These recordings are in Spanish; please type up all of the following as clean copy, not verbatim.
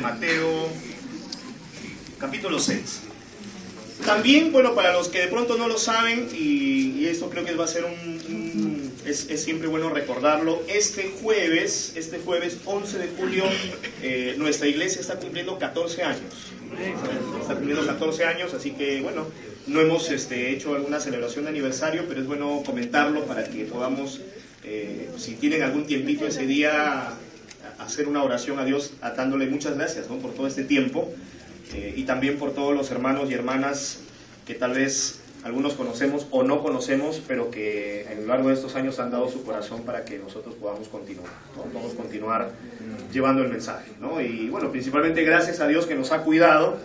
Mateo, capítulo 6. También, bueno, para los que de pronto no lo saben, y esto creo que va a ser es siempre bueno recordarlo, este jueves 11 de julio, nuestra iglesia está cumpliendo 14 años. Está cumpliendo 14 años, así que, bueno, no hemos hecho alguna celebración de aniversario, pero es bueno comentarlo para que podamos, si tienen algún tiempito ese día, hacer una oración a Dios, dándole muchas gracias, ¿no?, por todo este tiempo. Y también por todos los hermanos y hermanas que tal vez algunos conocemos o no conocemos, pero que a lo largo de estos años han dado su corazón para que nosotros podamos continuar, ¿no? Podamos continuar llevando el mensaje, ¿no? Y bueno, principalmente gracias a Dios que nos ha cuidado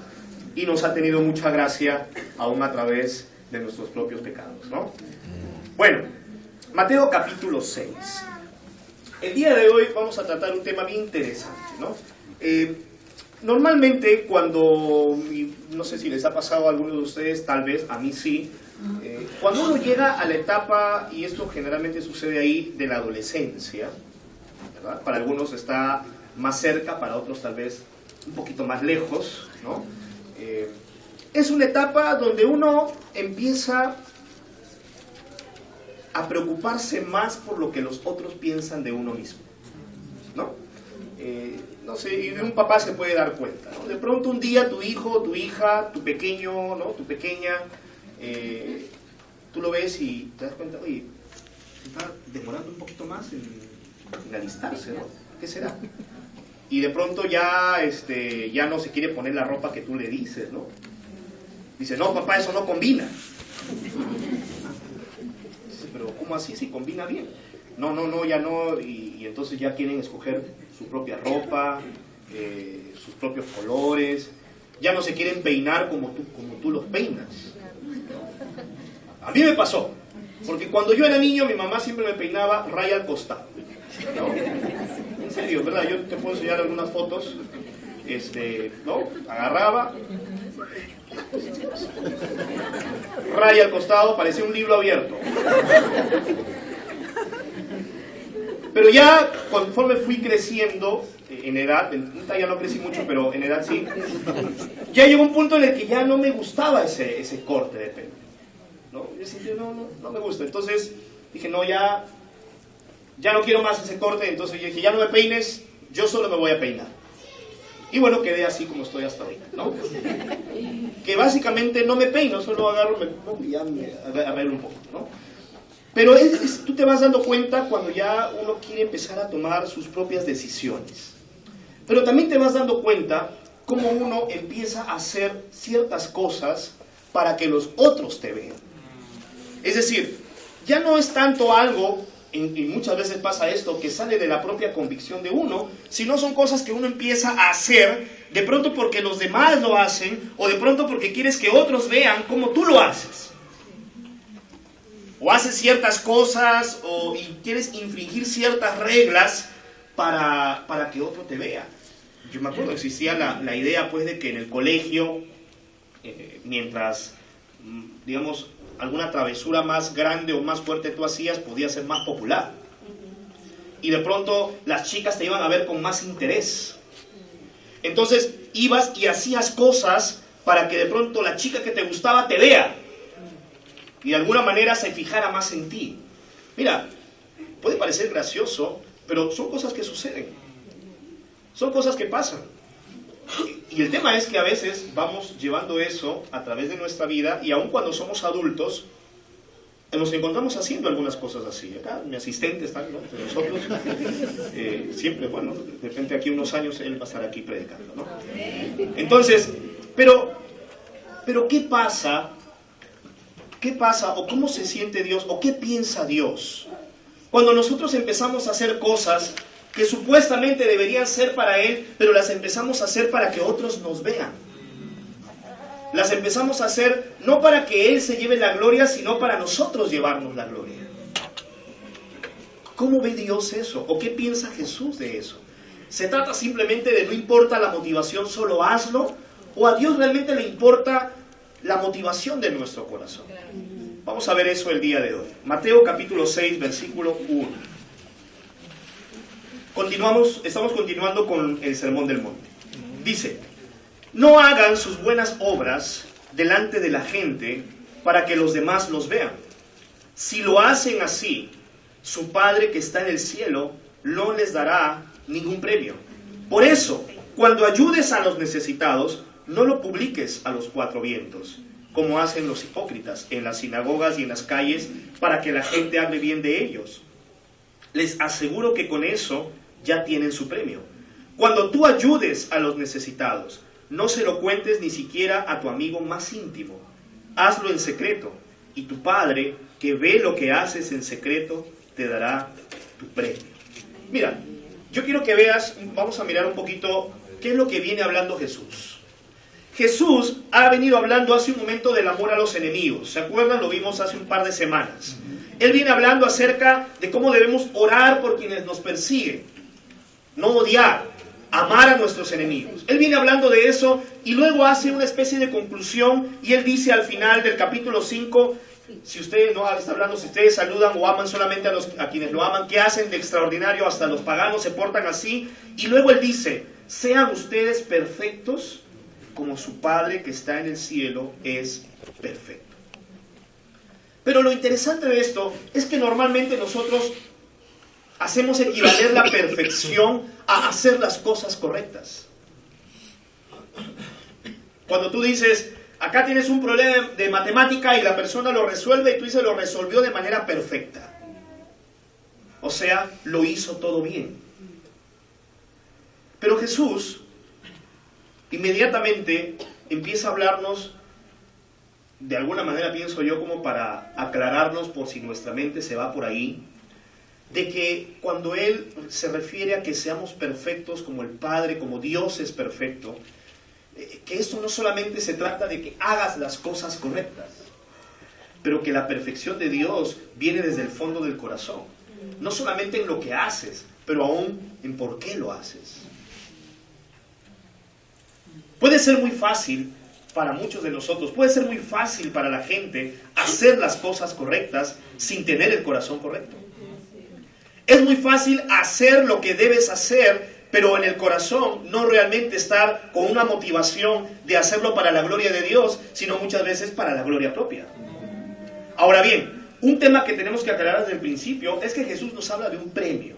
y nos ha tenido mucha gracia aún a través de nuestros propios pecados, ¿no? Bueno, Mateo capítulo 6. El día de hoy vamos a tratar un tema bien interesante, ¿no? Normalmente cuando, no sé si les ha pasado a algunos de ustedes, tal vez a mí sí, cuando uno llega a la etapa, y esto generalmente sucede ahí, de la adolescencia, ¿verdad? Para algunos está más cerca, para otros tal vez un poquito más lejos, ¿no? Es una etapa donde uno empieza a preocuparse más por lo que los otros piensan de uno mismo, ¿no? No sé, y un papá se puede dar cuenta, ¿no? De pronto un día tu hijo, tu hija, tu pequeño, ¿no?, tu pequeña, tú lo ves y te das cuenta, oye, se está demorando un poquito más en alistarse, ¿no? ¿Qué será? Y de pronto ya no se quiere poner la ropa que tú le dices, ¿no? Dice, no, papá, eso no combina. Dice, pero ¿cómo así si combina bien? No, ya no, y entonces ya quieren escoger su propia ropa, sus propios colores, ya no se quieren peinar como tú los peinas. A mí me pasó, porque cuando yo era niño mi mamá siempre me peinaba raya al costado, ¿no? En serio, ¿verdad? Yo te puedo enseñar algunas fotos, ¿no? Agarraba, raya al costado, parecía un libro abierto. Pero ya conforme fui creciendo en edad, ya no crecí mucho, pero en edad sí, ya llegó un punto en el que ya no me gustaba ese corte de pelo, ¿no? Yo sentí, no me gusta. Entonces dije, no, ya no quiero más ese corte. Entonces yo dije, ya no me peines, yo solo me voy a peinar. Y bueno, quedé así como estoy hasta ahorita, ¿no? Que básicamente no me peino, solo agarro, y ya me arreglo un poco, ¿no? Pero tú te vas dando cuenta cuando ya uno quiere empezar a tomar sus propias decisiones. Pero también te vas dando cuenta cómo uno empieza a hacer ciertas cosas para que los otros te vean. Es decir, ya no es tanto algo, y muchas veces pasa esto, que sale de la propia convicción de uno, sino son cosas que uno empieza a hacer de pronto porque los demás lo hacen, o de pronto porque quieres que otros vean cómo tú lo haces. O haces ciertas cosas y quieres infringir ciertas reglas para que otro te vea. Yo me acuerdo, existía la idea pues de que en el colegio, mientras, digamos, alguna travesura más grande o más fuerte tú hacías, podías ser más popular. Y de pronto las chicas te iban a ver con más interés. Entonces ibas y hacías cosas para que de pronto la chica que te gustaba te vea. Y de alguna manera se fijara más en ti. Mira, puede parecer gracioso, pero son cosas que suceden. Son cosas que pasan. Y el tema es que a veces vamos llevando eso a través de nuestra vida, y aun cuando somos adultos, nos encontramos haciendo algunas cosas así. Acá mi asistente está, ¿no?, de nosotros. Siempre, bueno, de repente aquí unos años él va a estar aquí predicando, ¿no? Entonces, pero ¿qué pasa? ¿Qué pasa o cómo se siente Dios o qué piensa Dios cuando nosotros empezamos a hacer cosas que supuestamente deberían ser para Él, pero las empezamos a hacer para que otros nos vean? Las empezamos a hacer no para que Él se lleve la gloria, sino para nosotros llevarnos la gloria. ¿Cómo ve Dios eso? ¿O qué piensa Jesús de eso? ¿Se trata simplemente de no importa la motivación, solo hazlo? ¿O a Dios realmente le importa la motivación de nuestro corazón? Vamos a ver eso el día de hoy. Mateo capítulo 6, versículo 1. Estamos continuando con el Sermón del Monte. Dice, no hagan sus buenas obras delante de la gente para que los demás los vean. Si lo hacen así, su Padre que está en el cielo no les dará ningún premio. Por eso, cuando ayudes a los necesitados, no lo publiques a los cuatro vientos, como hacen los hipócritas en las sinagogas y en las calles, para que la gente hable bien de ellos. Les aseguro que con eso ya tienen su premio. Cuando tú ayudes a los necesitados, no se lo cuentes ni siquiera a tu amigo más íntimo. Hazlo en secreto, y tu Padre, que ve lo que haces en secreto, te dará tu premio. Mira, yo quiero que veas, vamos a mirar un poquito qué es lo que viene hablando Jesús. Jesús ha venido hablando hace un momento del amor a los enemigos. ¿Se acuerdan? Lo vimos hace un par de semanas. Él viene hablando acerca de cómo debemos orar por quienes nos persiguen. No odiar, amar a nuestros enemigos. Él viene hablando de eso y luego hace una especie de conclusión y él dice al final del capítulo 5, si ustedes no está hablando, si ustedes saludan o aman solamente a quienes lo aman, ¿qué hacen de extraordinario? Hasta los paganos se portan así. Y luego él dice, sean ustedes perfectos como su Padre que está en el cielo es perfecto. Pero lo interesante de esto es que normalmente nosotros hacemos equivaler la perfección a hacer las cosas correctas. Cuando tú dices, acá tienes un problema de matemática y la persona lo resuelve y tú dices, lo resolvió de manera perfecta. O sea, lo hizo todo bien. Pero Jesús inmediatamente empieza a hablarnos, de alguna manera pienso yo, como para aclararnos por si nuestra mente se va por ahí, de que cuando Él se refiere a que seamos perfectos como el Padre, como Dios es perfecto, que esto no solamente se trata de que hagas las cosas correctas, pero que la perfección de Dios viene desde el fondo del corazón. No solamente en lo que haces, pero aún en por qué lo haces. Puede ser muy fácil para muchos de nosotros, puede ser muy fácil para la gente hacer las cosas correctas sin tener el corazón correcto. Es muy fácil hacer lo que debes hacer, pero en el corazón no realmente estar con una motivación de hacerlo para la gloria de Dios, sino muchas veces para la gloria propia. Ahora bien, un tema que tenemos que aclarar desde el principio es que Jesús nos habla de un premio.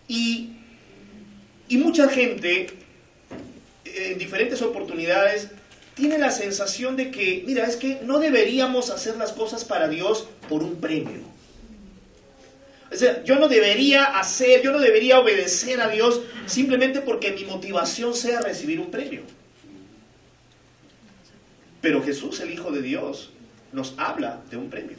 Y mucha gente, en diferentes oportunidades, tiene la sensación de que, mira, es que no deberíamos hacer las cosas para Dios por un premio. O sea, yo no debería obedecer a Dios simplemente porque mi motivación sea recibir un premio. Pero Jesús, el Hijo de Dios, nos habla de un premio.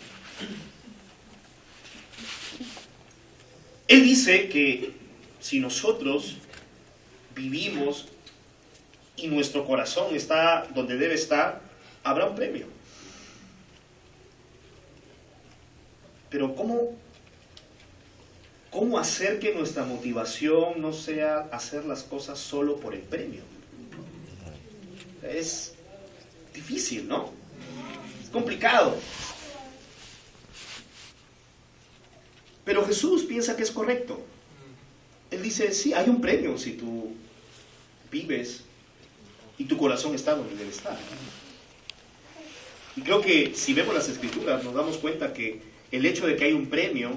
Él dice que si nosotros vivimos y nuestro corazón está donde debe estar, habrá un premio. Pero ¿cómo hacer que nuestra motivación no sea hacer las cosas solo por el premio? Es difícil, ¿no? Es complicado. Pero Jesús piensa que es correcto. Él dice, sí, hay un premio si tú vives y tu corazón está donde debe estar. Y creo que si vemos las Escrituras nos damos cuenta que el hecho de que hay un premio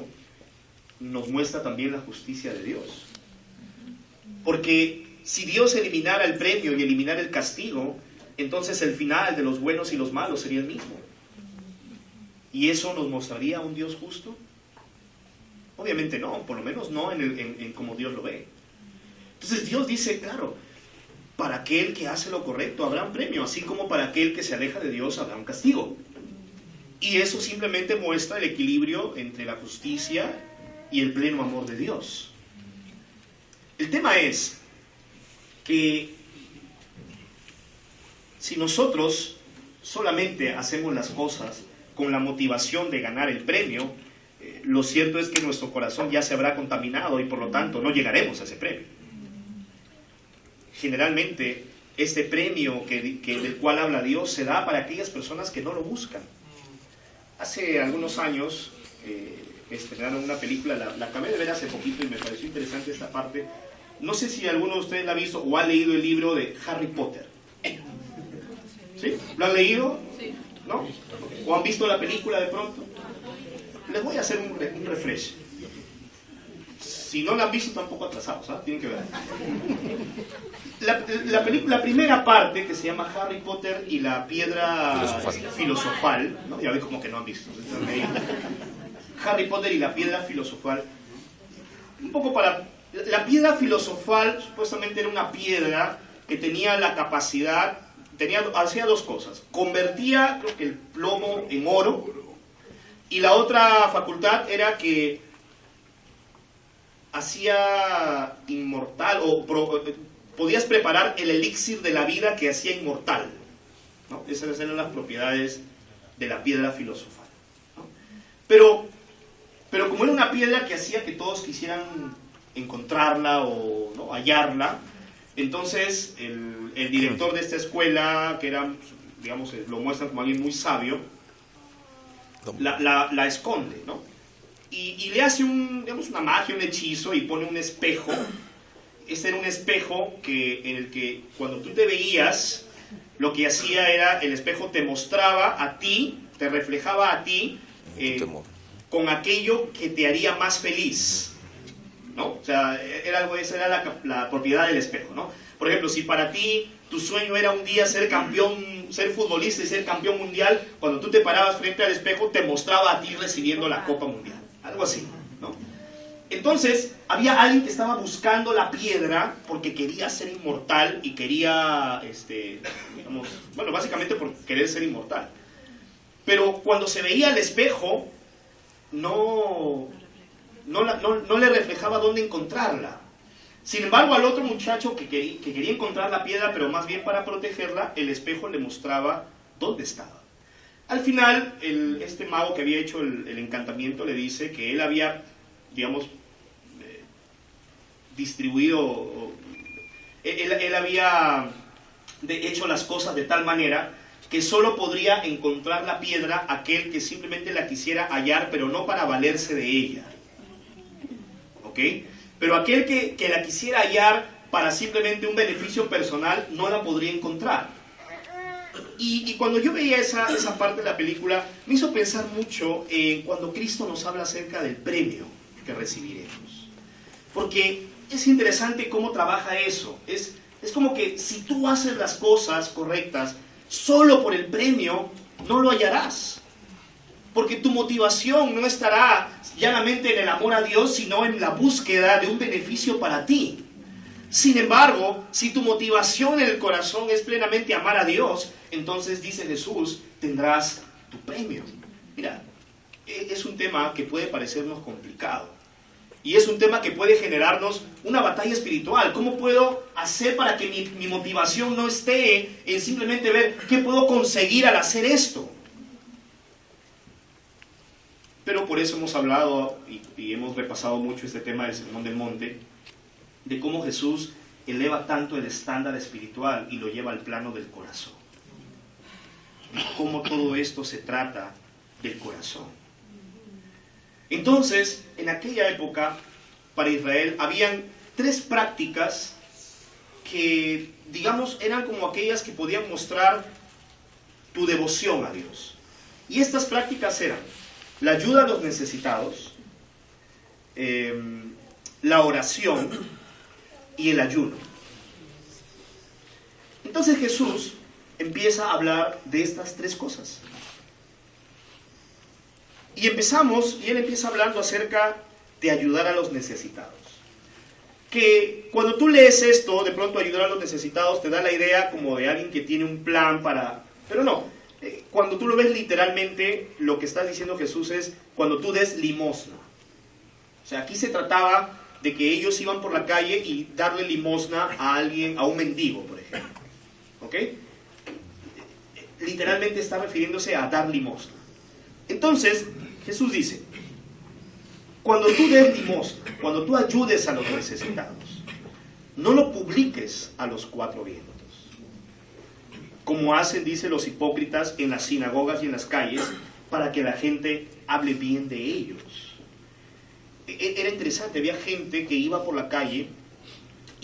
nos muestra también la justicia de Dios. Porque si Dios eliminara el premio y eliminara el castigo, entonces el final de los buenos y los malos sería el mismo. ¿Y eso nos mostraría a un Dios justo? Obviamente no, por lo menos no en como Dios lo ve. Entonces Dios dice, claro, para aquel que hace lo correcto habrá un premio, así como para aquel que se aleja de Dios habrá un castigo. Y eso simplemente muestra el equilibrio entre la justicia y el pleno amor de Dios. El tema es que si nosotros solamente hacemos las cosas con la motivación de ganar el premio, lo cierto es que nuestro corazón ya se habrá contaminado y por lo tanto no llegaremos a ese premio. Generalmente este premio del cual habla Dios se da para aquellas personas que no lo buscan. Hace algunos años estrenaron una película, la acabé de ver hace poquito y me pareció interesante esta parte, no sé si alguno de ustedes la ha visto o ha leído el libro de Harry Potter. ¿Sí? ¿Lo han leído? Sí. ¿No? ¿O han visto la película de pronto? Les voy a hacer un refresh. Si no la han visto, tampoco atrasados, ¿ah? Tienen que ver. La primera parte, que se llama Harry Potter y la piedra filosofal, ¿no? Ya ven como que no han visto. Harry Potter y la piedra filosofal. Un poco para... La piedra filosofal supuestamente era una piedra que tenía la capacidad, hacía dos cosas. Convertía, creo que el plomo en oro, y la otra facultad era que hacía inmortal, o podías preparar el elixir de la vida que hacía inmortal, ¿no? Esas eran las propiedades de la piedra filosofal, ¿no? Pero como era una piedra que hacía que todos quisieran encontrarla o, ¿no?, hallarla, entonces el director de esta escuela, que era, digamos, lo muestra como alguien muy sabio, la esconde, ¿no? Y le hace digamos, una magia, un hechizo, y pone un espejo. Este era un espejo en el que cuando tú te veías, lo que hacía era, el espejo te mostraba a ti, te reflejaba a ti con aquello que te haría más feliz, ¿no? O sea, esa era la propiedad del espejo, ¿no? Por ejemplo, si para ti tu sueño era un día ser campeón, ser futbolista y ser campeón mundial, cuando tú te parabas frente al espejo te mostraba a ti recibiendo la Copa Mundial. Algo así, ¿no? Entonces, había alguien que estaba buscando la piedra porque quería ser inmortal y quería, digamos, bueno, básicamente por querer ser inmortal. Pero cuando se veía al espejo, no le reflejaba dónde encontrarla. Sin embargo, al otro muchacho que quería encontrar la piedra, pero más bien para protegerla, el espejo le mostraba dónde estaba. Al final, este mago que había hecho el encantamiento le dice que él había, digamos, distribuido, él había hecho las cosas de tal manera que solo podría encontrar la piedra aquel que simplemente la quisiera hallar, pero no para valerse de ella. ¿Ok? Pero aquel que la quisiera hallar para simplemente un beneficio personal, no la podría encontrar. Y cuando yo veía esa parte de la película, me hizo pensar mucho en cuando Cristo nos habla acerca del premio que recibiremos. Porque es interesante cómo trabaja eso. Es como que si tú haces las cosas correctas, solo por el premio no lo hallarás. Porque tu motivación no estará llanamente en el amor a Dios, sino en la búsqueda de un beneficio para ti. Sin embargo, si tu motivación en el corazón es plenamente amar a Dios, entonces, dice Jesús, tendrás tu premio. Mira, es un tema que puede parecernos complicado. Y es un tema que puede generarnos una batalla espiritual. ¿Cómo puedo hacer para que mi motivación no esté en simplemente ver qué puedo conseguir al hacer esto? Pero por eso hemos hablado y hemos repasado mucho este tema del Sermón del Monte, de cómo Jesús eleva tanto el estándar espiritual y lo lleva al plano del corazón. Y cómo todo esto se trata del corazón. Entonces, en aquella época, para Israel, habían 3 prácticas que, digamos, eran como aquellas que podían mostrar tu devoción a Dios. Y estas prácticas eran la ayuda a los necesitados, la oración y el ayuno. Entonces Jesús empieza a hablar de estas 3 cosas. Y él empieza hablando acerca de ayudar a los necesitados. Que cuando tú lees esto, de pronto ayudar a los necesitados te da la idea como de alguien que tiene un plan para... Pero no, cuando tú lo ves literalmente, lo que está diciendo Jesús es cuando tú des limosna. O sea, aquí se trataba de que ellos iban por la calle y darle limosna a alguien, a un mendigo, por ejemplo. ¿Ok? Literalmente está refiriéndose a dar limosna. Entonces, Jesús dice, cuando tú des limosna, cuando tú ayudes a los necesitados, no lo publiques a los 4 vientos, como hacen, dice, los hipócritas en las sinagogas y en las calles, para que la gente hable bien de ellos. Era interesante, había gente que iba por la calle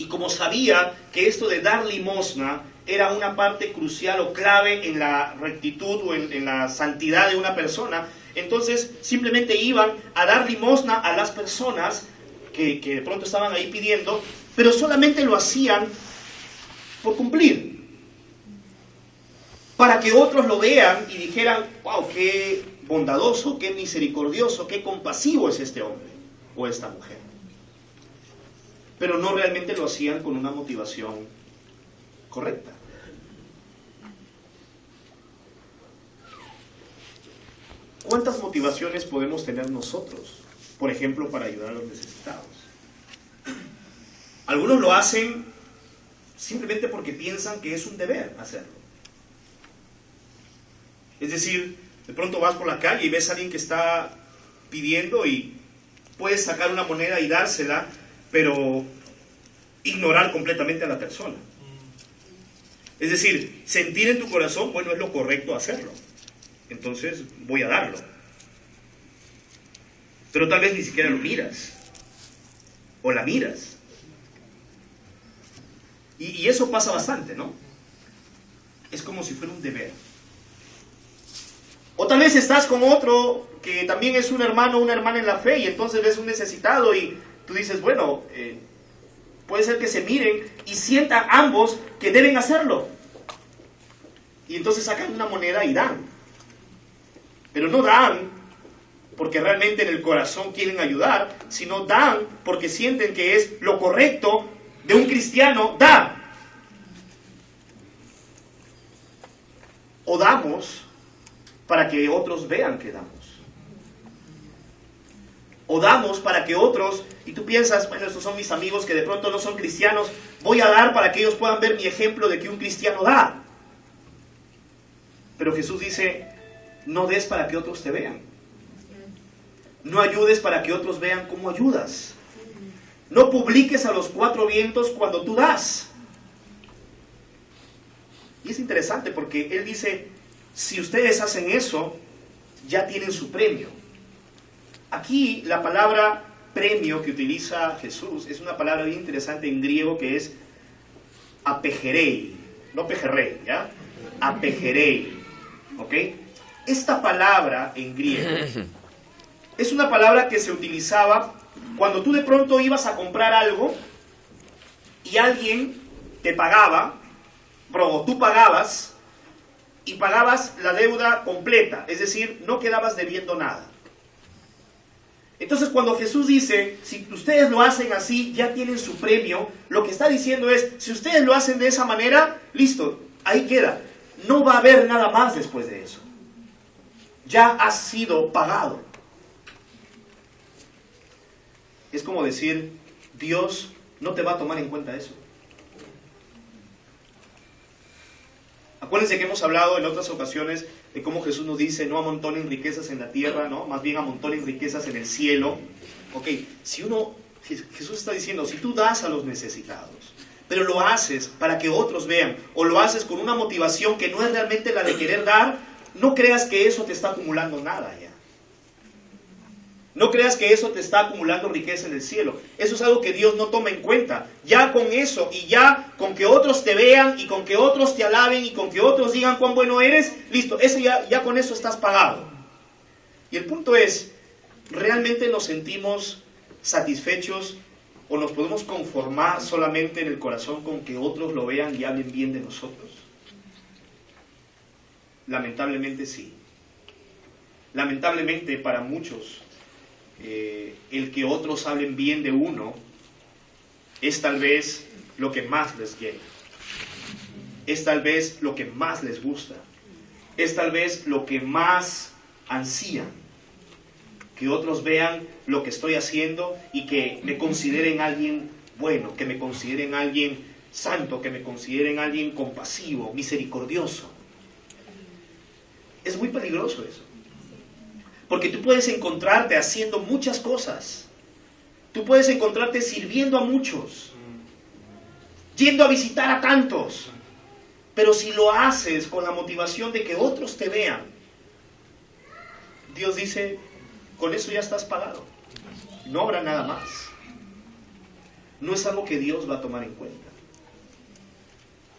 Y como sabía que esto de dar limosna era una parte crucial o clave en la rectitud o en la santidad de una persona, entonces simplemente iban a dar limosna a las personas que de pronto estaban ahí pidiendo, pero solamente lo hacían por cumplir, para que otros lo vean y dijeran, wow, qué bondadoso, qué misericordioso, qué compasivo es este hombre o esta mujer. Pero no realmente lo hacían con una motivación correcta. ¿Cuántas motivaciones podemos tener nosotros, por ejemplo, para ayudar a los necesitados? Algunos lo hacen simplemente porque piensan que es un deber hacerlo. Es decir, de pronto vas por la calle y ves a alguien que está pidiendo y puedes sacar una moneda y dársela, pero ignorar completamente a la persona. Es decir, sentir en tu corazón, bueno, es lo correcto hacerlo, entonces voy a darlo. Pero tal vez ni siquiera lo miras, o la miras. Y eso pasa bastante, ¿no? Es como si fuera un deber. O tal vez estás con otro que también es un hermano o una hermana en la fe y entonces ves un necesitado y tú dices, bueno, puede ser que se miren y sientan ambos que deben hacerlo. Y entonces sacan una moneda y dan. Pero no dan porque realmente en el corazón quieren ayudar, sino dan porque sienten que es lo correcto de un cristiano dar. O damos para que otros vean que damos. O damos para que otros, y tú piensas, bueno, estos son mis amigos que de pronto no son cristianos, voy a dar para que ellos puedan ver mi ejemplo de que un cristiano da. Pero Jesús dice, no des para que otros te vean. No ayudes para que otros vean cómo ayudas. No publiques a los cuatro vientos cuando tú das. Y es interesante porque Él dice, si ustedes hacen eso, ya tienen su premio. Aquí la palabra premio que utiliza Jesús es una palabra bien interesante en griego que es apejerei, no pejerrei, ¿ya? Apejerei, ¿ok? Esta palabra en griego es una palabra que se utilizaba cuando tú de pronto ibas a comprar algo y alguien te pagaba, o tú pagabas y pagabas la deuda completa, es decir, no quedabas debiendo nada. Entonces cuando Jesús dice, si ustedes lo hacen así, ya tienen su premio, lo que está diciendo es, si ustedes lo hacen de esa manera, listo, ahí queda. No va a haber nada más después de eso. Ya has sido pagado. Es como decir, Dios no te va a tomar en cuenta eso. Acuérdense que hemos hablado en otras ocasiones de cómo Jesús nos dice, no amontonen riquezas en la tierra, ¿no? Más bien amontonen riquezas en el cielo. Ok, Jesús está diciendo, si tú das a los necesitados, pero lo haces para que otros vean, o lo haces con una motivación que no es realmente la de querer dar, no creas que eso te está acumulando nada ya. No creas que eso te está acumulando riqueza en el cielo. Eso es algo que Dios no toma en cuenta. Ya con eso y ya con que otros te vean y con que otros te alaben y con que otros digan cuán bueno eres, listo, eso ya con eso estás pagado. Y el punto es, ¿realmente nos sentimos satisfechos o nos podemos conformar solamente en el corazón con que otros lo vean y hablen bien de nosotros? Lamentablemente sí. Lamentablemente para muchos, el que otros hablen bien de uno es tal vez lo que más les llena, es tal vez lo que más les gusta, es tal vez lo que más ansían, que otros vean lo que estoy haciendo y que me consideren alguien bueno, que me consideren alguien santo, que me consideren alguien compasivo, misericordioso. Es muy peligroso eso. Porque tú puedes encontrarte haciendo muchas cosas. Tú puedes encontrarte sirviendo a muchos, yendo a visitar a tantos. Pero si lo haces con la motivación de que otros te vean, Dios dice, con eso ya estás pagado. No habrá nada más. no es algo que Dios va a tomar en cuenta.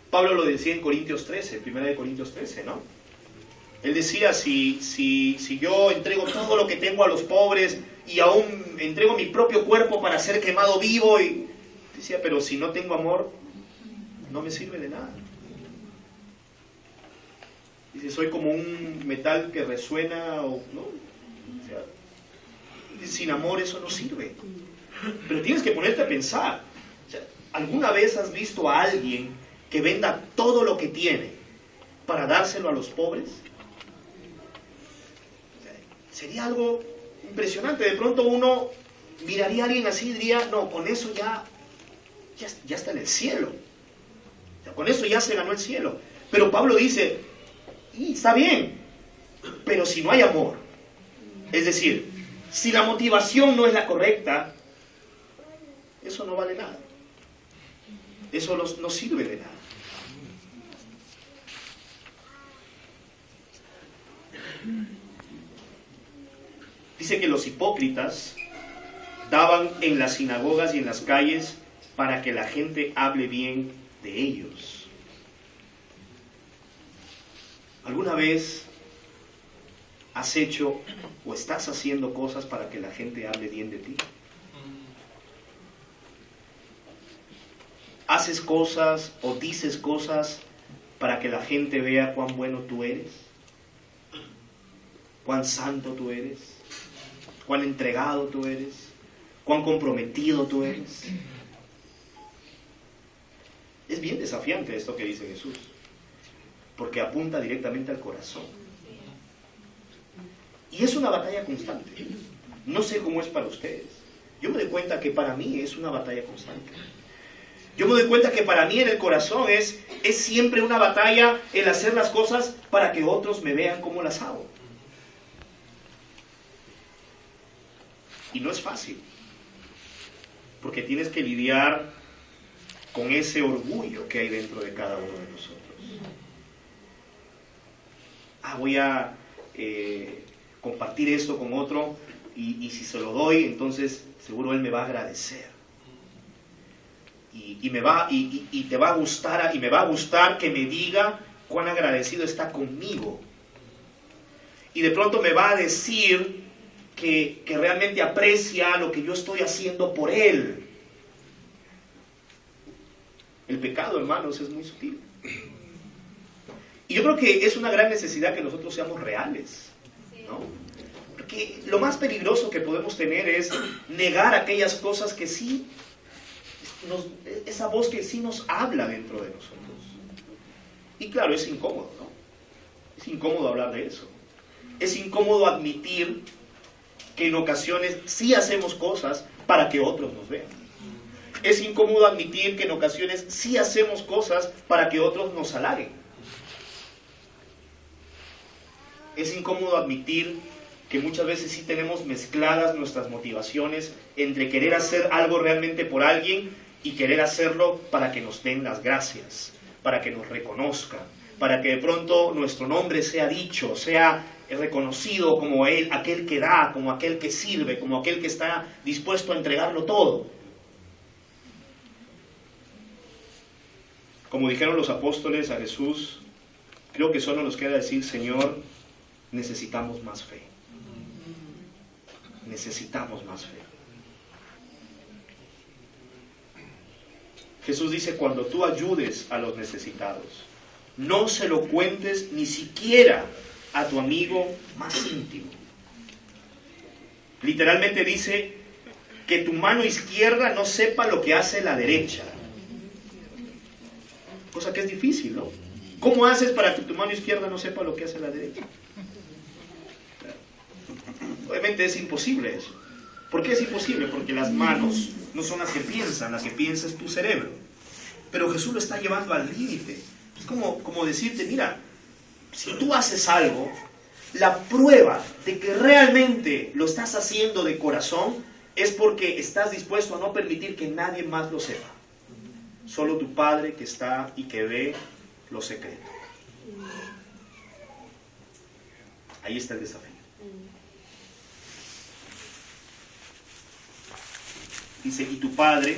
Pablo lo decía en Corintios 13, 1 Corintios 13, ¿no? Él decía, si yo entrego todo lo que tengo a los pobres y aún entrego mi propio cuerpo para ser quemado vivo, y decía, pero si no tengo amor, no me sirve de nada. Dice, soy como un metal que resuena, ¿no? O sea, sin amor eso no sirve. Pero tienes que ponerte a pensar. O sea, ¿alguna vez has visto a alguien que venda todo lo que tiene para dárselo a los pobres? O sea, sería algo impresionante. De pronto uno miraría a alguien así y diría, no, con eso ya está en el cielo. O sea, con eso ya se ganó el cielo. Pero Pablo dice, y está bien, pero si no hay amor, es decir, si la motivación no es la correcta, eso no vale nada. Eso no sirve de nada. Dice que los hipócritas daban en las sinagogas y en las calles para que la gente hable bien de ellos. ¿Alguna vez has hecho o estás haciendo cosas para que la gente hable bien de ti? ¿Haces cosas o dices cosas para que la gente vea cuán bueno tú eres? ¿Cuán santo tú eres? ¿Cuán entregado tú eres? ¿Cuán comprometido tú eres? Es bien desafiante esto que dice Jesús, porque apunta directamente al corazón. Y es una batalla constante. No sé cómo es para ustedes. Yo me doy cuenta que para mí es una batalla constante. Yo me doy cuenta que para mí en el corazón es siempre una batalla el hacer las cosas para que otros me vean cómo las hago. Y no es fácil, porque tienes que lidiar con ese orgullo que hay dentro de cada uno de nosotros. Voy a compartir esto con otro y si se lo doy, entonces seguro él me va a agradecer. Y te va a gustar, y me va a gustar que me diga cuán agradecido está conmigo. Y de pronto me va a decir que realmente aprecia lo que yo estoy haciendo por él. El pecado, hermanos, es muy sutil. Y yo creo que es una gran necesidad que nosotros seamos reales, ¿no? Porque lo más peligroso que podemos tener es negar aquellas cosas que sí, esa voz que sí nos habla dentro de nosotros. Y claro, es incómodo, ¿no? Es incómodo hablar de eso. Es incómodo admitir que en ocasiones sí hacemos cosas para que otros nos vean. Es incómodo admitir que en ocasiones sí hacemos cosas para que otros nos halaguen. Es incómodo admitir que muchas veces sí tenemos mezcladas nuestras motivaciones entre querer hacer algo realmente por alguien y querer hacerlo para que nos den las gracias, para que nos reconozcan, para que de pronto nuestro nombre sea dicho, sea reconocido como aquel que da, como aquel que sirve, como aquel que está dispuesto a entregarlo todo. Como dijeron los apóstoles a Jesús, creo que solo nos queda decir, Señor, necesitamos más fe. Necesitamos más fe. Jesús dice, cuando tú ayudes a los necesitados, no se lo cuentes ni siquiera a tu amigo más íntimo. Literalmente dice que tu mano izquierda no sepa lo que hace la derecha. Cosa que es difícil, ¿no? ¿Cómo haces para que tu mano izquierda no sepa lo que hace la derecha? Obviamente es imposible eso. ¿Por qué es imposible? Porque las manos no son las que piensan, las que piensa es tu cerebro. Pero Jesús lo está llevando al límite. Es como decirte, mira, si tú haces algo, la prueba de que realmente lo estás haciendo de corazón es porque estás dispuesto a no permitir que nadie más lo sepa. Solo tu Padre que está y que ve lo secreto. Ahí está el desafío. Dice, y tu Padre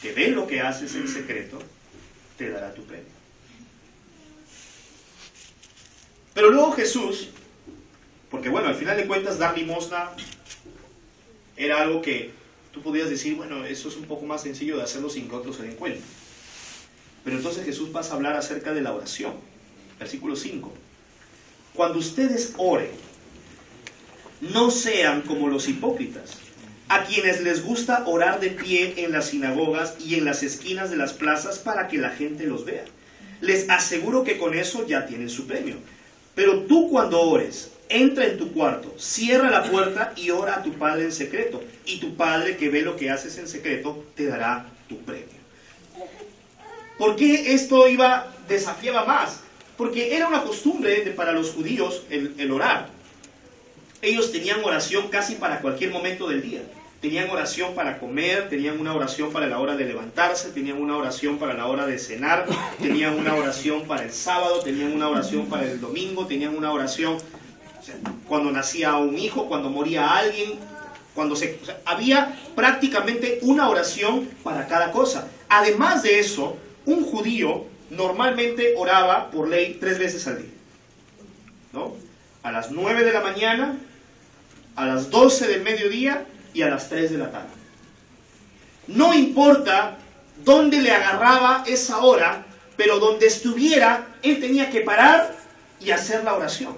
que ve lo que haces en secreto, te dará tu premio. Pero luego Jesús, porque bueno, al final de cuentas dar limosna era algo que tú podías decir, bueno, eso es un poco más sencillo de hacerlo sin que otros se den cuenta. Pero entonces Jesús pasa a hablar acerca de la oración. Versículo 5. Cuando ustedes oren, no sean como los hipócritas, a quienes les gusta orar de pie en las sinagogas y en las esquinas de las plazas para que la gente los vea. Les aseguro que con eso ya tienen su premio. Pero tú cuando ores, entra en tu cuarto, cierra la puerta y ora a tu Padre en secreto. Y tu Padre que ve lo que haces en secreto, te dará tu premio. ¿Por qué esto desafiaba más? Porque era una costumbre para los judíos el orar. Ellos tenían oración casi para cualquier momento del día. Tenían oración para comer, tenían una oración para la hora de levantarse, tenían una oración para la hora de cenar, tenían una oración para el sábado, tenían una oración para el domingo, tenían una oración cuando nacía un hijo, cuando moría alguien, había prácticamente una oración para cada cosa. Además de eso, un judío normalmente oraba por ley 3 veces al día, ¿no? A las 9 de la mañana, a las 12 del mediodía y a las 3 de la tarde. No importa dónde le agarraba esa hora, pero donde estuviera, él tenía que parar y hacer la oración.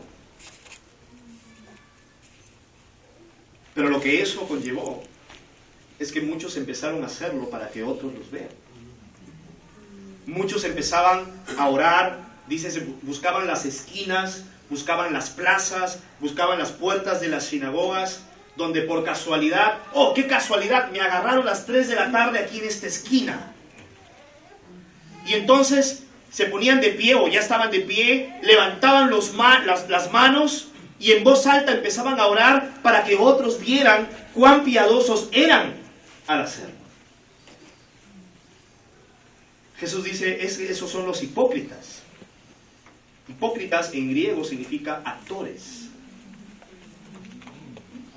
Pero lo que eso conllevó es que muchos empezaron a hacerlo para que otros los vean. Muchos empezaban a orar, dice, buscaban las esquinas, buscaban las plazas, buscaban las puertas de las sinagogas, donde por casualidad, ¡oh, qué casualidad! Me agarraron las 3 de la tarde aquí en esta esquina. Y entonces se ponían de pie, o ya estaban de pie, levantaban las manos y en voz alta empezaban a orar para que otros vieran cuán piadosos eran al hacerlo. Jesús dice, esos son los hipócritas. Hipócritas en griego significa actores.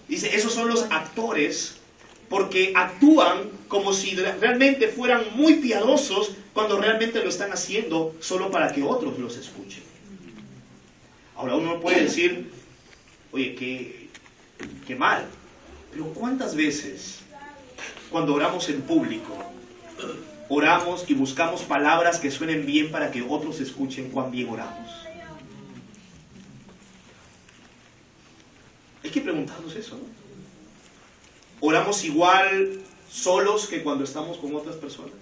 Dice, esos son los actores porque actúan como si realmente fueran muy piadosos cuando realmente lo están haciendo solo para que otros los escuchen. Ahora uno puede decir, oye, qué mal. Pero ¿cuántas veces cuando oramos en público, oramos y buscamos palabras que suenen bien para que otros escuchen cuán bien oramos? Hay que preguntarnos eso, ¿no? ¿Oramos igual solos que cuando estamos con otras personas?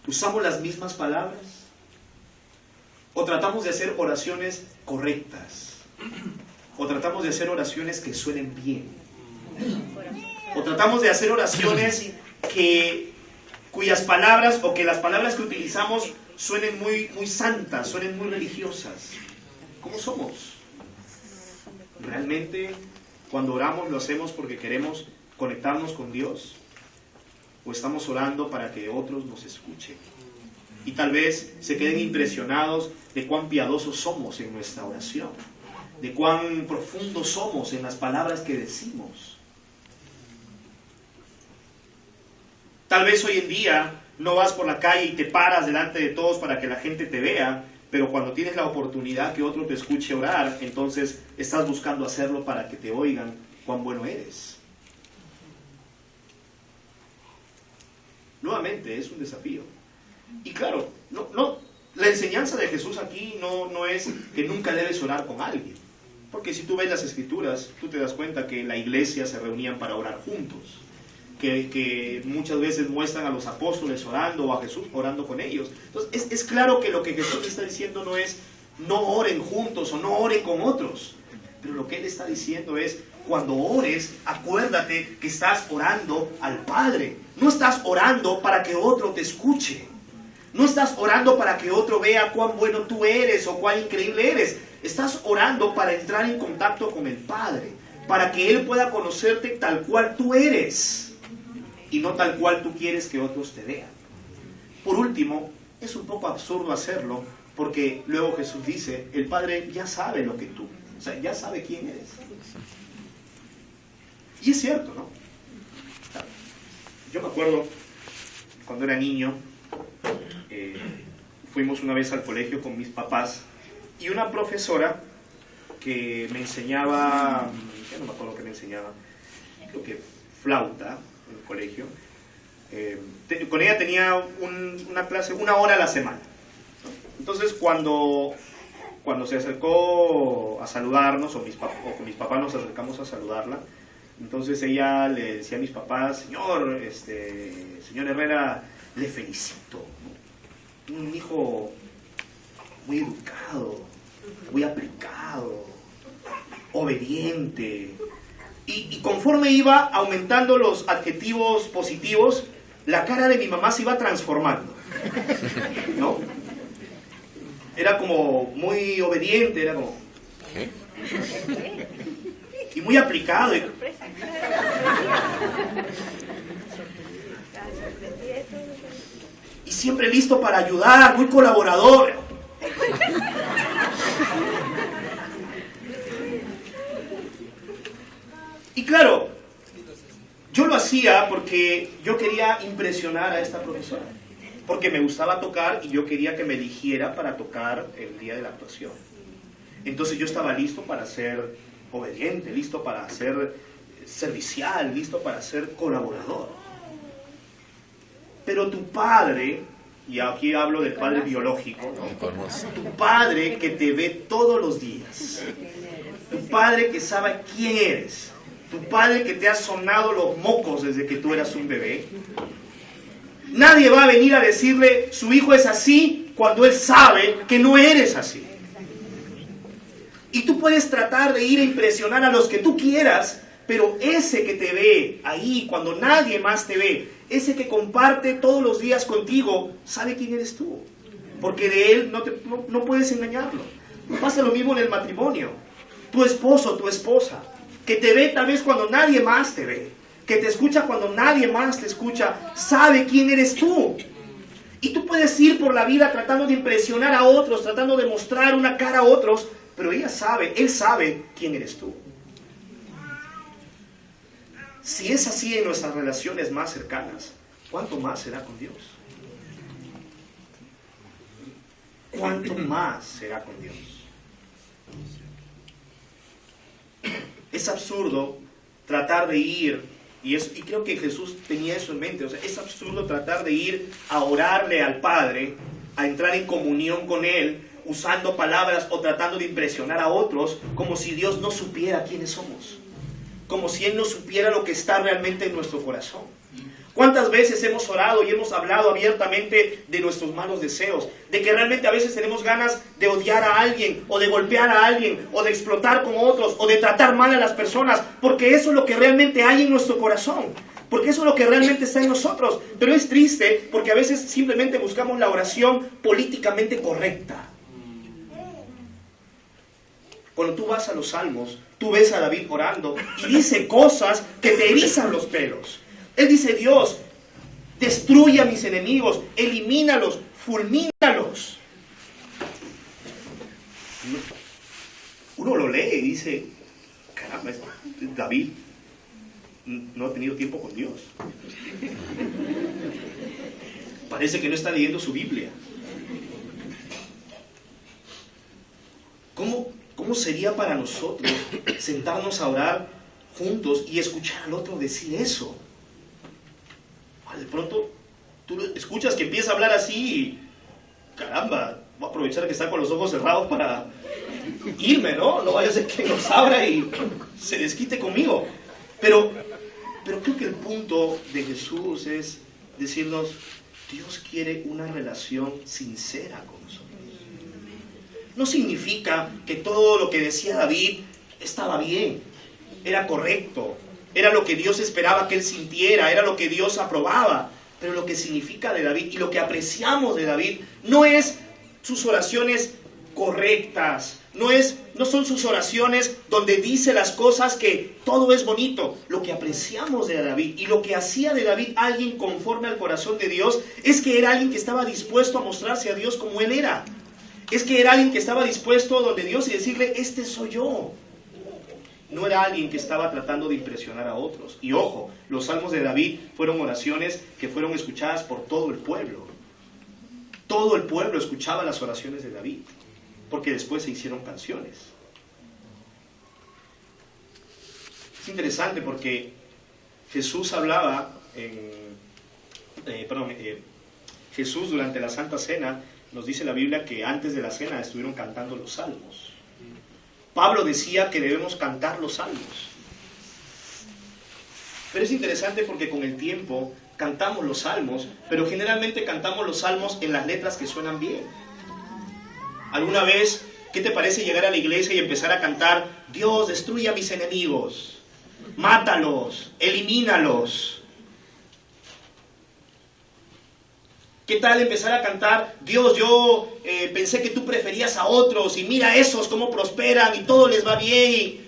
¿Usamos las mismas palabras? ¿O tratamos de hacer oraciones correctas? ¿O tratamos de hacer oraciones que suenen bien? ¿O tratamos de hacer oraciones cuyas palabras, o que las palabras que utilizamos suenen muy, muy santas, suenen muy religiosas? ¿Cómo somos? ¿Realmente cuando oramos lo hacemos porque queremos conectarnos con Dios? ¿O estamos orando para que otros nos escuchen? Y tal vez se queden impresionados de cuán piadosos somos en nuestra oración, de cuán profundos somos en las palabras que decimos. Tal vez hoy en día no vas por la calle y te paras delante de todos para que la gente te vea, pero cuando tienes la oportunidad que otro te escuche orar, entonces estás buscando hacerlo para que te oigan cuán bueno eres. Nuevamente, es un desafío. Y claro, la enseñanza de Jesús aquí no es que nunca debes orar con alguien. Porque si tú ves las Escrituras, tú te das cuenta que en la iglesia se reunían para orar juntos. Que muchas veces muestran a los apóstoles orando o a Jesús orando con ellos. Entonces es claro que lo que Jesús está diciendo no es no oren juntos o no oren con otros, pero lo que Él está diciendo es cuando ores, acuérdate que estás orando al Padre. No estás orando para que otro te escuche, no estás orando para que otro vea cuán bueno tú eres o cuán increíble eres. Estás orando para entrar en contacto con el Padre, para que Él pueda conocerte tal cual tú eres y no tal cual tú quieres que otros te vean. Por último, es un poco absurdo hacerlo, porque luego Jesús dice, el Padre ya sabe lo que tú, o sea, ya sabe quién eres. Y es cierto, ¿no? Yo me acuerdo cuando era niño, fuimos una vez al colegio con mis papás y una profesora que me enseñaba, ya no me acuerdo qué me enseñaba, creo que flauta en el colegio. Con ella tenía una clase 1 hora a la semana. Entonces cuando se acercó a saludarnos, o con mis papás nos acercamos a saludarla, entonces ella le decía a mis papás: señor Herrera, le felicito, un hijo muy educado, muy aplicado, obediente. Y conforme iba aumentando los adjetivos positivos, la cara de mi mamá se iba transformando, ¿no? Era como muy obediente, era como... y muy aplicado. Y siempre listo para ayudar, muy colaborador. Y claro, yo lo hacía porque yo quería impresionar a esta profesora, porque me gustaba tocar y yo quería que me eligiera para tocar el día de la actuación. Entonces yo estaba listo para ser obediente, listo para ser servicial, listo para ser colaborador. Pero tu padre, y aquí hablo del padre biológico, ¿no? Tu padre que te ve todos los días, tu padre que sabe quién eres, tu padre que te ha sonado los mocos desde que tú eras un bebé, nadie va a venir a decirle su hijo es así cuando él sabe que no eres así. Y tú puedes tratar de ir a impresionar a los que tú quieras, pero ese que te ve ahí cuando nadie más te ve, ese que comparte todos los días contigo, sabe quién eres tú, porque de él no puedes engañarlo. Pasa lo mismo en el matrimonio. Tu esposo, tu esposa, que te ve tal vez cuando nadie más te ve, que te escucha cuando nadie más te escucha, sabe quién eres tú. Y tú puedes ir por la vida tratando de impresionar a otros, tratando de mostrar una cara a otros, pero él sabe quién eres tú. Si es así en nuestras relaciones más cercanas, ¿cuánto más será con Dios? ¿Cuánto más será con Dios? Es absurdo tratar de ir, y creo que Jesús tenía eso en mente, o sea, es absurdo tratar de ir a orarle al Padre, a entrar en comunión con Él, usando palabras o tratando de impresionar a otros, como si Dios no supiera quiénes somos, como si Él no supiera lo que está realmente en nuestro corazón. ¿Cuántas veces hemos orado y hemos hablado abiertamente de nuestros malos deseos? De que realmente a veces tenemos ganas de odiar a alguien, o de golpear a alguien, o de explotar con otros, o de tratar mal a las personas, porque eso es lo que realmente hay en nuestro corazón, porque eso es lo que realmente está en nosotros. Pero es triste porque a veces simplemente buscamos la oración políticamente correcta. Cuando tú vas a los Salmos, tú ves a David orando y dice cosas que te erizan los pelos. Él dice: Dios, destruye a mis enemigos, elimínalos, fulmínalos. Uno lo lee y dice: caramba, David no ha tenido tiempo con Dios. Parece que no está leyendo su Biblia. ¿Cómo sería para nosotros sentarnos a orar juntos y escuchar al otro decir eso? De pronto tú escuchas que empieza a hablar así y caramba, voy a aprovechar que está con los ojos cerrados para irme, ¿no? No vaya a ser que nos abra y se desquite conmigo. Pero creo que el punto de Jesús es decirnos: Dios quiere una relación sincera con nosotros. No significa que todo lo que decía David estaba bien, era correcto, era lo que Dios esperaba que él sintiera, era lo que Dios aprobaba. Pero lo que significa de David y lo que apreciamos de David no es sus oraciones correctas, no son sus oraciones donde dice las cosas que todo es bonito. Lo que apreciamos de David y lo que hacía de David alguien conforme al corazón de Dios es que era alguien que estaba dispuesto a mostrarse a Dios como él era. Es que era alguien que estaba dispuesto donde Dios y decirle: este soy yo. No era alguien que estaba tratando de impresionar a otros. Y ojo, los salmos de David fueron oraciones que fueron escuchadas por todo el pueblo. Todo el pueblo escuchaba las oraciones de David, porque después se hicieron canciones. Es interesante porque Jesús hablaba, Jesús durante la Santa Cena, nos dice la Biblia que antes de la cena estuvieron cantando los salmos. Pablo decía que debemos cantar los salmos. Pero es interesante porque con el tiempo cantamos los salmos, pero generalmente cantamos los salmos en las letras que suenan bien. ¿Alguna vez, qué te parece llegar a la iglesia y empezar a cantar: Dios, destruye a mis enemigos, mátalos, elimínalos? ¿Qué tal empezar a cantar: Dios, yo pensé que tú preferías a otros y mira esos cómo prosperan y todo les va bien?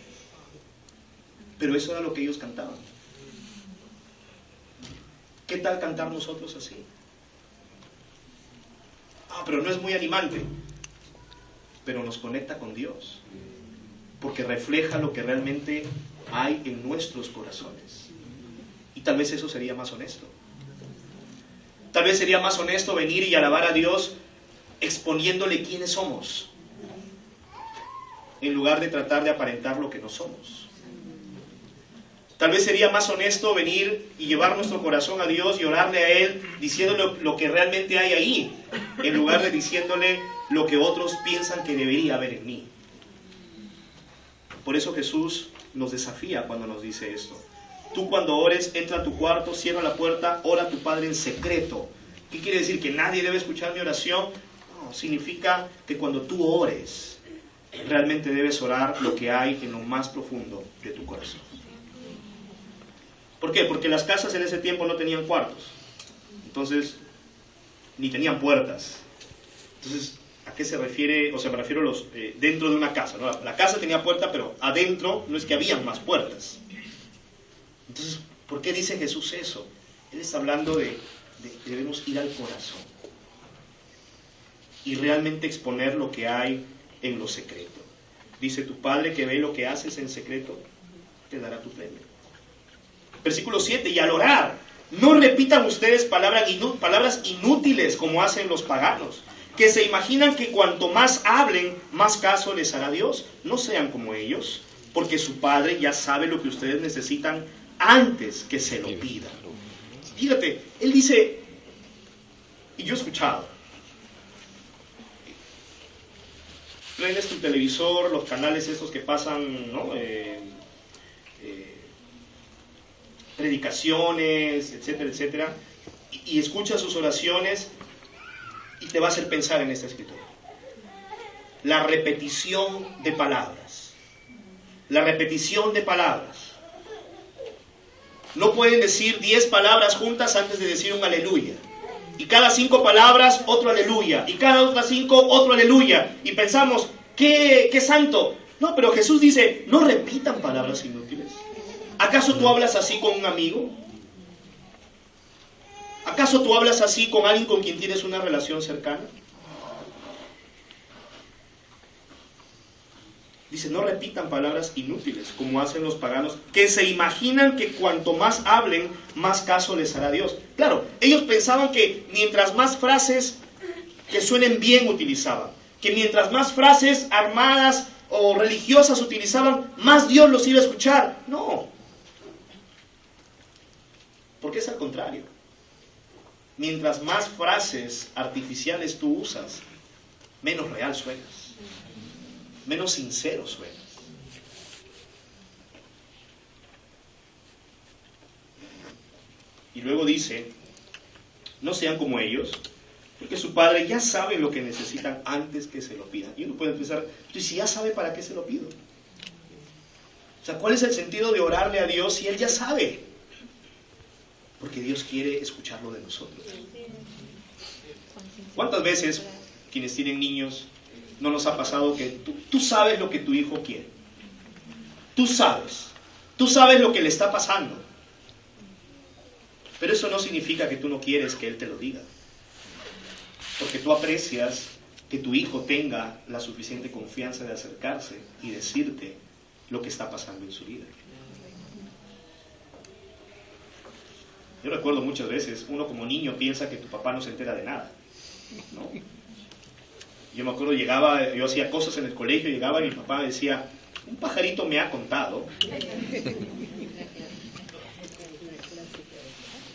Pero eso era lo que ellos cantaban. ¿Qué tal cantar nosotros así? Pero no es muy animante. Pero nos conecta con Dios, porque refleja lo que realmente hay en nuestros corazones. Y tal vez eso sería más honesto. Tal vez sería más honesto venir y alabar a Dios exponiéndole quiénes somos, en lugar de tratar de aparentar lo que no somos. Tal vez sería más honesto venir y llevar nuestro corazón a Dios y orarle a Él diciéndole lo que realmente hay ahí, en lugar de diciéndole lo que otros piensan que debería haber en mí. Por eso Jesús nos desafía cuando nos dice esto. Tú cuando ores, entra a tu cuarto, cierra la puerta, ora a tu Padre en secreto. ¿Qué quiere decir? ¿Que nadie debe escuchar mi oración? No, significa que cuando tú ores, realmente debes orar lo que hay en lo más profundo de tu corazón. ¿Por qué? Porque las casas en ese tiempo no tenían cuartos. Entonces, ni tenían puertas. Entonces, ¿a qué se refiere? O sea, me refiero a los dentro de una casa, ¿no? La casa tenía puerta, pero adentro no es que habían más puertas. Entonces, ¿por qué dice Jesús eso? Él está hablando de debemos ir al corazón y realmente exponer lo que hay en lo secreto. Dice: tu Padre que ve lo que haces en secreto, te dará tu premio. Versículo 7, y al orar, no repitan ustedes palabras inútiles como hacen los paganos, que se imaginan que cuanto más hablen, más caso les hará Dios. No sean como ellos, porque su Padre ya sabe lo que ustedes necesitan antes que se lo pidan. Fíjate, Él dice, y yo he escuchado, prendes tu televisor, los canales estos que pasan, ¿no? Predicaciones, etcétera, etcétera, y escuchas sus oraciones y te va a hacer pensar en esta escritura. La repetición de palabras. La repetición de palabras. No pueden decir 10 palabras juntas antes de decir un aleluya. Y cada 5 palabras, otro aleluya. Y cada otras 5, otro aleluya. Y pensamos, ¿qué santo? No, pero Jesús dice, no repitan palabras inútiles. ¿Acaso tú hablas así con un amigo? ¿Acaso tú hablas así con alguien con quien tienes una relación cercana? Dice, no repitan palabras inútiles, como hacen los paganos, que se imaginan que cuanto más hablen, más caso les hará Dios. Claro, ellos pensaban que mientras más frases que suenen bien utilizaban, que mientras más frases armadas o religiosas utilizaban, más Dios los iba a escuchar. No. Porque es al contrario. Mientras más frases artificiales tú usas, menos real suenas, menos sincero suenas. Y luego dice, no sean como ellos, porque su Padre ya sabe lo que necesitan antes que se lo pidan. Y uno puede pensar, ¿y si ya sabe para qué se lo pido? O sea, ¿cuál es el sentido de orarle a Dios si Él ya sabe? Porque Dios quiere escucharlo de nosotros. ¿Cuántas veces, quienes tienen niños, no nos ha pasado que tú sabes lo que tu hijo quiere? Tú sabes lo que le está pasando. Pero eso no significa que tú no quieres que Él te lo diga. Porque tú aprecias que tu hijo tenga la suficiente confianza de acercarse y decirte lo que está pasando en su vida. Yo recuerdo muchas veces, uno como niño piensa que tu papá no se entera de nada, ¿no? Yo me acuerdo, yo hacía cosas en el colegio, llegaba y mi papá me decía, un pajarito me ha contado.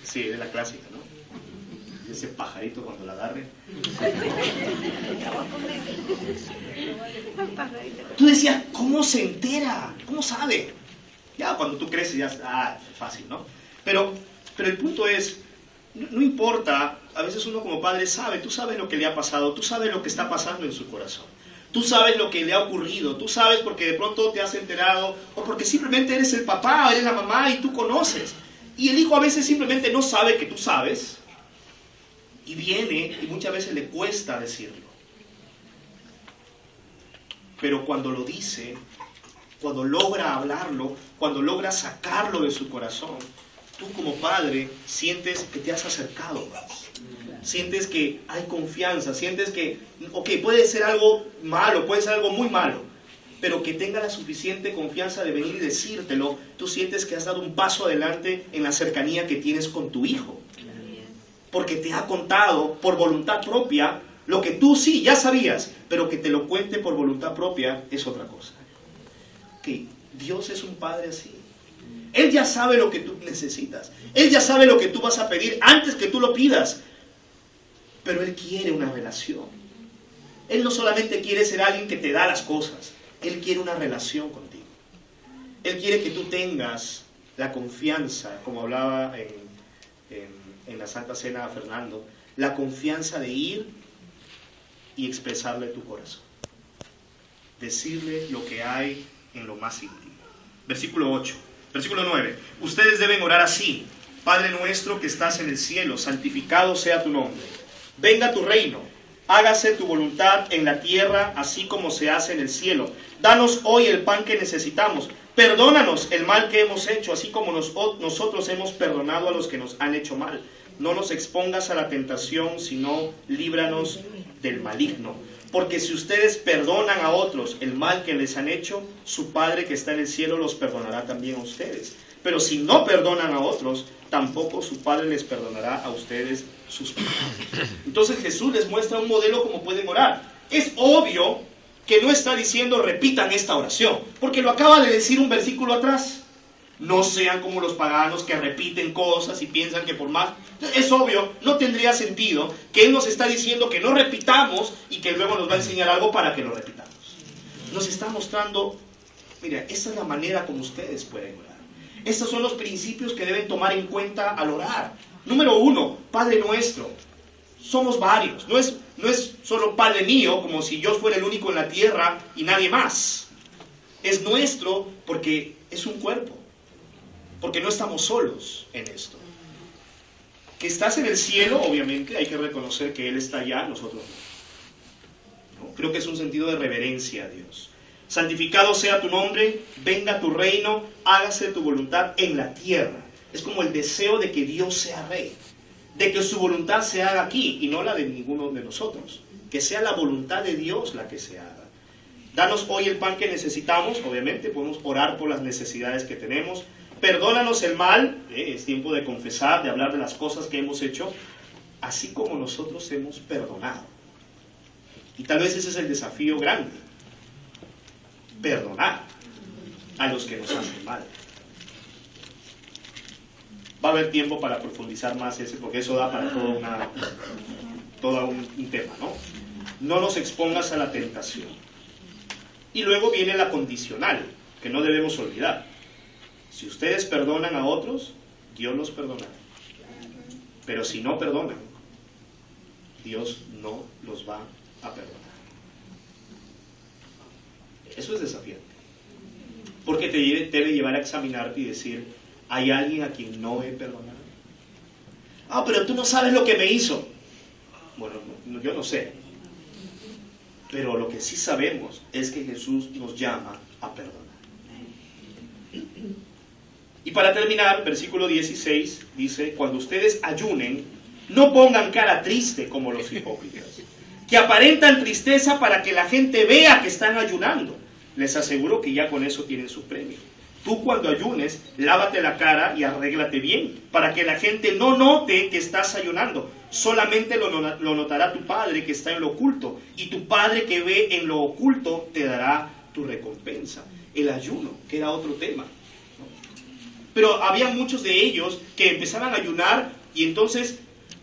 Sí, es la clásica, ¿no? Ese pajarito cuando la agarre. Tú decías, ¿cómo se entera? ¿Cómo sabe? Ya cuando tú creces ya, fácil, ¿no? Pero el punto es, no importa, a veces uno como padre sabe, tú sabes lo que le ha pasado, tú sabes lo que está pasando en su corazón. Tú sabes lo que le ha ocurrido, tú sabes porque de pronto te has enterado, o porque simplemente eres el papá, o eres la mamá y tú conoces. Y el hijo a veces simplemente no sabe que tú sabes, y viene, y muchas veces le cuesta decirlo. Pero cuando lo dice, cuando logra hablarlo, cuando logra sacarlo de su corazón, tú como padre sientes que te has acercado más. Sientes que hay confianza, sientes que, ok, puede ser algo malo, puede ser algo muy malo, pero que tenga la suficiente confianza de venir y decírtelo, tú sientes que has dado un paso adelante en la cercanía que tienes con tu hijo. Porque te ha contado por voluntad propia lo que tú sí ya sabías, pero que te lo cuente por voluntad propia es otra cosa. Que Dios es un padre así. Él ya sabe lo que tú necesitas. Él ya sabe lo que tú vas a pedir antes que tú lo pidas. Pero Él quiere una relación. Él no solamente quiere ser alguien que te da las cosas. Él quiere una relación contigo. Él quiere que tú tengas la confianza, como hablaba en la Santa Cena Fernando, la confianza de ir y expresarle tu corazón. Decirle lo que hay en lo más íntimo. Versículo 8. Versículo 9. Ustedes deben orar así. Padre nuestro que estás en el cielo, santificado sea tu nombre. Venga tu reino. Hágase tu voluntad en la tierra, así como se hace en el cielo. Danos hoy el pan que necesitamos. Perdónanos el mal que hemos hecho, así como nosotros hemos perdonado a los que nos han hecho mal. No nos expongas a la tentación, sino líbranos del maligno. Porque si ustedes perdonan a otros el mal que les han hecho, su Padre que está en el cielo los perdonará también a ustedes. Pero si no perdonan a otros, tampoco su Padre les perdonará a ustedes sus pecados. Entonces Jesús les muestra un modelo como pueden orar. Es obvio que no está diciendo repitan esta oración, porque lo acaba de decir un versículo atrás. No sean como los paganos que repiten cosas y piensan que por más... Es obvio, no tendría sentido que Él nos está diciendo que no repitamos y que luego nos va a enseñar algo para que lo repitamos. Nos está mostrando, mira, esta es la manera como ustedes pueden orar. Estos son los principios que deben tomar en cuenta al orar. Número 1, Padre nuestro. Somos varios. No es solo Padre mío, como si yo fuera el único en la tierra y nadie más. Es nuestro porque es un cuerpo. Porque no estamos solos en esto. Que estás en el cielo, obviamente, hay que reconocer que Él está allá, nosotros no. Creo que es un sentido de reverencia a Dios. Santificado sea tu nombre, venga tu reino, hágase tu voluntad en la tierra. Es como el deseo de que Dios sea rey, de que su voluntad se haga aquí y no la de ninguno de nosotros. Que sea la voluntad de Dios la que se haga. Danos hoy el pan que necesitamos, obviamente, podemos orar por las necesidades que tenemos. Perdónanos el mal, es tiempo de confesar, de hablar de las cosas que hemos hecho, así como nosotros hemos perdonado. Y tal vez ese es el desafío grande, perdonar a los que nos hacen mal. Va a haber tiempo para profundizar más ese, porque eso da para todo un tema, ¿no? No nos expongas a la tentación. Y luego viene la condicional, que no debemos olvidar. Si ustedes perdonan a otros, Dios los perdonará. Pero si no perdonan, Dios no los va a perdonar. Eso es desafiante. Porque te debe llevar a examinarte y decir, ¿hay alguien a quien no he perdonado? Ah, pero tú no sabes lo que me hizo. Bueno, yo no sé. Pero lo que sí sabemos es que Jesús nos llama a perdonar. Y para terminar, versículo 16 dice, cuando ustedes ayunen, no pongan cara triste como los hipócritas, que aparentan tristeza para que la gente vea que están ayunando. les aseguro que ya con eso tienen su premio. Tú cuando ayunes, lávate la cara y arréglate bien, para que la gente no note que estás ayunando. Solamente lo notará tu Padre que está en lo oculto, y tu Padre que ve en lo oculto te dará tu recompensa. El ayuno, que era otro tema, ¿no? Pero había muchos de ellos que empezaban a ayunar y entonces,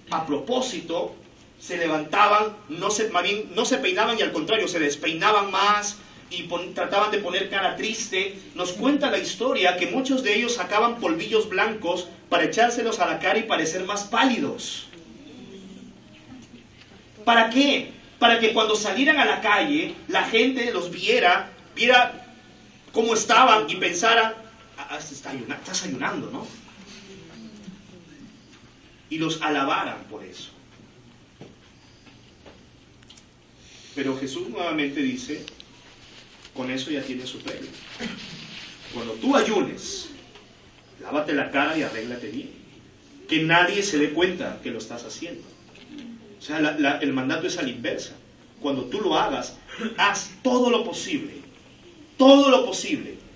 a propósito, se levantaban, más bien no se peinaban y al contrario, se despeinaban más y trataban de poner cara triste. Nos cuenta la historia que muchos de ellos sacaban polvillos blancos para echárselos a la cara y parecer más pálidos. ¿Para qué? Para que cuando salieran a la calle, la gente los viera cómo estaban y pensara, estás ayunando, ¿no? Y los alabaran por eso. Pero Jesús nuevamente dice, con eso ya tienes su premio. Cuando tú ayunes, lávate la cara y arréglate bien. Que nadie se dé cuenta que lo estás haciendo. O sea, el mandato es a la inversa. Cuando tú lo hagas, haz todo lo posible,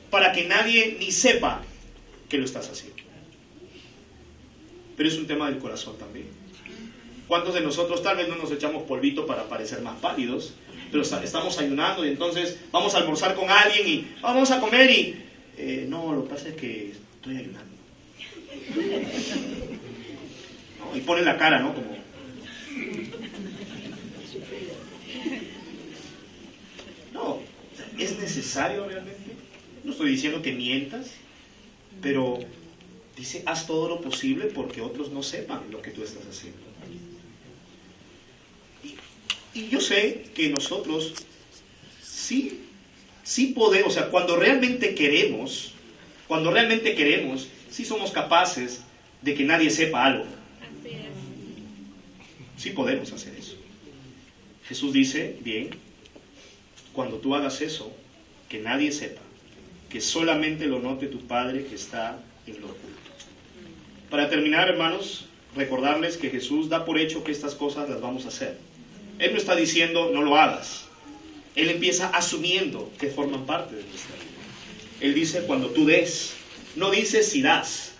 para que nadie ni sepa que lo estás haciendo. Pero es un tema del corazón también. ¿Cuántos de nosotros tal vez no nos echamos polvito para parecer más pálidos? Pero estamos ayunando y entonces vamos a almorzar con alguien y vamos a comer y... no, lo que pasa es que estoy ayunando. ¿No? Y pone la cara, ¿no? Como... No, ¿es necesario realmente? No estoy diciendo que mientas, pero dice, haz todo lo posible porque otros no sepan lo que tú estás haciendo. Y yo sé que nosotros sí podemos, o sea, cuando realmente queremos, sí somos capaces de que nadie sepa algo. Sí podemos hacer eso. Jesús dice, bien, cuando tú hagas eso, que nadie sepa, que solamente lo note tu Padre que está en lo oculto. Para terminar, hermanos, recordarles que Jesús da por hecho que estas cosas las vamos a hacer. Él no está diciendo, no lo hagas. Él empieza asumiendo que forman parte de nuestra vida. Él dice, cuando tú des. No dice si das.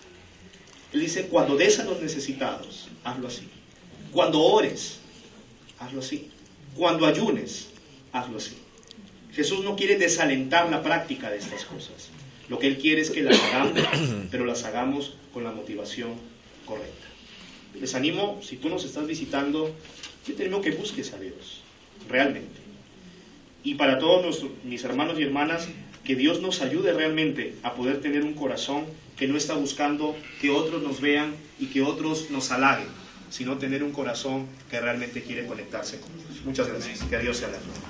Él dice, cuando des a los necesitados, hazlo así. Cuando ores, hazlo así. Cuando ayunes, hazlo así. Jesús no quiere desalentar la práctica de estas cosas. Lo que Él quiere es que las hagamos, pero las hagamos con la motivación correcta. Les animo, si tú nos estás visitando, yo te animo que busques a Dios, realmente. Y para todos mis hermanos y hermanas, que Dios nos ayude realmente a poder tener un corazón que no está buscando que otros nos vean y que otros nos halaguen, sino tener un corazón que realmente quiere conectarse con Dios. Muchas gracias. Que Dios sea la gloria.